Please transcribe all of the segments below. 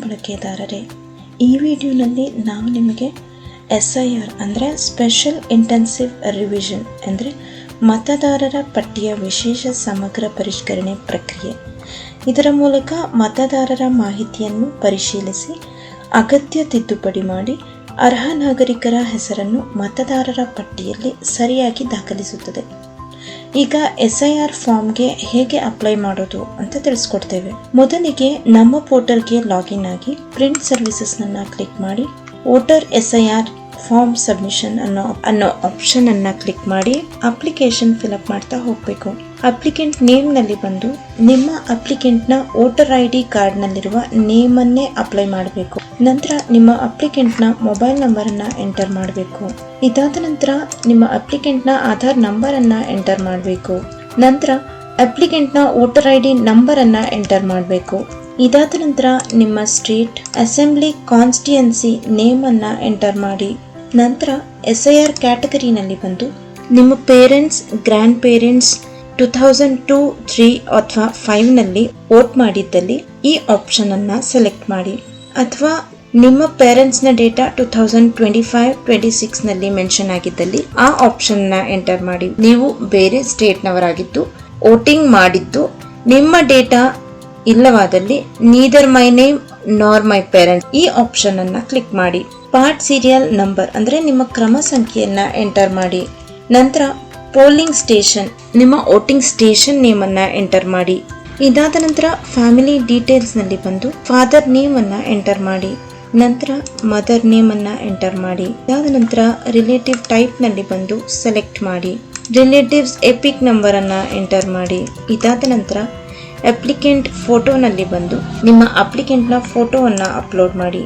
ಬಳಕೆದಾರರೇ, ಈ ವಿಡಿಯೋನಲ್ಲಿ ನಾವು ನಿಮಗೆ SIR ಅಂದರೆ ಸ್ಪೆಷಲ್ ಇಂಟೆನ್ಸಿವ್ ರಿವಿಷನ್ ಅಂದರೆ ಮತದಾರರ ಪಟ್ಟಿಯ ವಿಶೇಷ ಸಮಗ್ರ ಪರಿಷ್ಕರಣೆ ಪ್ರಕ್ರಿಯೆ, ಇದರ ಮೂಲಕ ಮತದಾರರ ಮಾಹಿತಿಯನ್ನು ಪರಿಶೀಲಿಸಿ ಅಗತ್ಯ ತಿದ್ದುಪಡಿ ಮಾಡಿ ಅರ್ಹ ನಾಗರಿಕರ ಹೆಸರನ್ನು ಮತದಾರರ ಪಟ್ಟಿಯಲ್ಲಿ ಸರಿಯಾಗಿ ದಾಖಲಿಸುತ್ತದೆ. ಈಗ SIR ಫಾರ್ಮ್ಗೆ ಹೇಗೆ ಅಪ್ಲೈ ಮಾಡೋದು ಅಂತ ತಿಳಿಸ್ಕೊಡ್ತೇವೆ. ಮೊದಲಿಗೆ ನಮ್ಮ ಪೋರ್ಟಲ್ಗೆ ಲಾಗಿನ್ ಆಗಿ ಪ್ರಿಂಟ್ ಸರ್ವಿಸಸ್ನನ್ನು ಕ್ಲಿಕ್ ಮಾಡಿ ವೋಟರ್ SIR ಫಾರ್ಮ್ ಸಬ್ಮಿಷನ್ ಅನ್ನೋ ಆಪ್ಷನ್ ಅನ್ನ ಕ್ಲಿಕ್ ಮಾಡಿ ಅಪ್ಲಿಕೇಶನ್ ಫಿಲ್ಅಪ್ ಮಾಡ್ತಾ ಹೋಗಬೇಕು. ಅಪ್ಲಿಕೆಂಟ್ ನೇಮ್ ನಲ್ಲಿ ಬಂದು ನಿಮ್ಮ ಅಪ್ಲಿಕೆಂಟ್ನ ವೋಟರ್ ID ಕಾರ್ಡ್ ನಲ್ಲಿರುವ ನೇಮ್ ಅನ್ನೇ ಅಪ್ಲೈ ಮಾಡಬೇಕು. ನಂತರ ನಿಮ್ಮ ಅಪ್ಲಿಕೆಂಟ್ನ ಮೊಬೈಲ್ ನಂಬರ್ ಅನ್ನ ಎಂಟರ್ ಮಾಡಬೇಕು. ಇದಾದ ನಂತರ ನಿಮ್ಮ ಅಪ್ಲಿಕೆಂಟ್ನ ಆಧಾರ್ ನಂಬರ್ ಅನ್ನ ಎಂಟರ್ ಮಾಡಬೇಕು. ನಂತರ ಅಪ್ಲಿಕೆಂಟ್ನ ವೋಟರ್ ID ನಂಬರ್ ಅನ್ನ ಎಂಟರ್ ಮಾಡಬೇಕು. ಇದಾದ ನಂತರ ನಿಮ್ಮ ಸ್ಟೇಟ್, ಅಸೆಂಬ್ಲಿ ಕಾನ್ಸ್ಟಿಟ್ಯೂಯೆನ್ಸಿ ನೇಮ್ ಅನ್ನ ಎಂಟರ್ ಮಾಡಿ ನಂತರ SIR ಕ್ಯಾಟಗರಿನಲ್ಲಿ ಬಂದು ನಿಮ್ಮ ಪೇರೆಂಟ್ಸ್, ಗ್ರ್ಯಾಂಡ್ ಪೇರೆಂಟ್ಸ್ 2002, 3 ಅಥವಾ 5 ನಲ್ಲಿ ವೋಟ್ ಮಾಡಿದ್ದಲ್ಲಿ ಈ ಆಪ್ಷನ್ ಅನ್ನ ಸೆಲೆಕ್ಟ್ ಮಾಡಿ. ಅಥವಾ ನಿಮ್ಮ ಪೇರೆಂಟ್ಸ್ನ ಡೇಟಾ 2025, 26 ನಲ್ಲಿ ಮೆನ್ಷನ್ ಆಗಿದ್ದಲ್ಲಿ ಆ ಆಪ್ಷನ್ ನ ಎಂಟರ್ ಮಾಡಿ. ನೀವು ಬೇರೆ ಸ್ಟೇಟ್ ನವರಾಗಿದ್ದು ವೋಟಿಂಗ್ ಮಾಡಿದ್ದು ನಿಮ್ಮ ಡೇಟಾ ಇಲ್ಲವಾದಲ್ಲಿ ನೀದರ್ ಮೈ ನೇಮ್ ನಾರ್ ಮೈ ಪೇರೆಂಟ್ಸ್ ಈ ಆಪ್ಷನ್ ಅನ್ನ ಕ್ಲಿಕ್ ಮಾಡಿ. ಪಾರ್ಟ್ ಸೀರಿಯಲ್ ನಂಬರ್ ಅಂದ್ರೆ ನಿಮ್ಮ ಕ್ರಮ ಸಂಖ್ಯೆಯನ್ನ ಎಂಟರ್ ಮಾಡಿ. ನಂತರ ಪೋಲಿಂಗ್ ಸ್ಟೇಷನ್, ನಿಮ್ಮ ವೋಟಿಂಗ್ ಸ್ಟೇಷನ್ ನೇಮ್ ಅನ್ನ ಎಂಟರ್ ಮಾಡಿ. ಇದಾದ ನಂತರ ಫ್ಯಾಮಿಲಿ ಡೀಟೇಲ್ಸ್ ನಲ್ಲಿ ಬಂದು ಫಾದರ್ ನೇಮ್ ಅನ್ನ ಎಂಟರ್ ಮಾಡಿ. ನಂತರ ಮದರ್ ನೇಮ್ ಅನ್ನ ಎಂಟರ್ ಮಾಡಿ. ಇದಾದ ನಂತರ ರಿಲೇಟಿವ್ ಟೈಪ್ ನಲ್ಲಿ ಬಂದು ಸೆಲೆಕ್ಟ್ ಮಾಡಿ. ರಿಲೇಟಿವ್ಸ್ ಎಪಿಕ್ ನಂಬರ್ ಅನ್ನ ಎಂಟರ್ ಮಾಡಿ. ಇದಾದ ನಂತರ ಅಪ್ಲಿಕೆಂಟ್ ಫೋಟೋನಲ್ಲಿ ಬಂದು ನಿಮ್ಮ ಅಪ್ಲಿಕೆಂಟ್ನ ಫೋಟೋವನ್ನ ಅಪ್ಲೋಡ್ ಮಾಡಿ.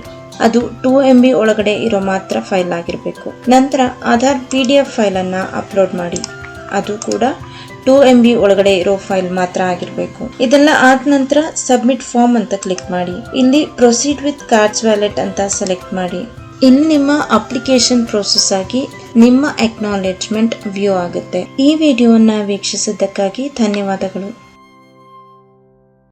ಅದು 2 MB ಒಳಗಡೆ ಇರೋ ಮಾತ್ರ ಫೈಲ್ ಆಗಿರಬೇಕು. ನಂತರ ಆಧಾರ್ PDF ಫೈಲ್ ಅನ್ನ ಅಪ್ಲೋಡ್ ಮಾಡಿ. ಅದು ಕೂಡ 2 MB ಒಳಗಡೆ ಇರೋ ಫೈಲ್ ಮಾತ್ರ ಆಗಿರಬೇಕು. ಇದೆಲ್ಲ ಆದ ನಂತರ ಸಬ್ಮಿಟ್ ಫಾರ್ಮ್ ಅಂತ ಕ್ಲಿಕ್ ಮಾಡಿ. ಇಲ್ಲಿ ಪ್ರೊಸೀಡ್ ವಿತ್ ಕಾರ್ಡ್ಸ್ ವ್ಯಾಲೆಟ್ ಅಂತ ಸೆಲೆಕ್ಟ್ ಮಾಡಿ. ಇಲ್ಲಿ ನಿಮ್ಮ ಅಪ್ಲಿಕೇಶನ್ ಪ್ರೋಸೆಸ್ ಆಗಿ ನಿಮ್ಮ ಅಕ್ನಾಲೆಜ್ಮೆಂಟ್ ವ್ಯೂ ಆಗುತ್ತೆ. ಈ ವಿಡಿಯೋವನ್ನ ವೀಕ್ಷಿಸಿದ್ದಕ್ಕಾಗಿ ಧನ್ಯವಾದಗಳು.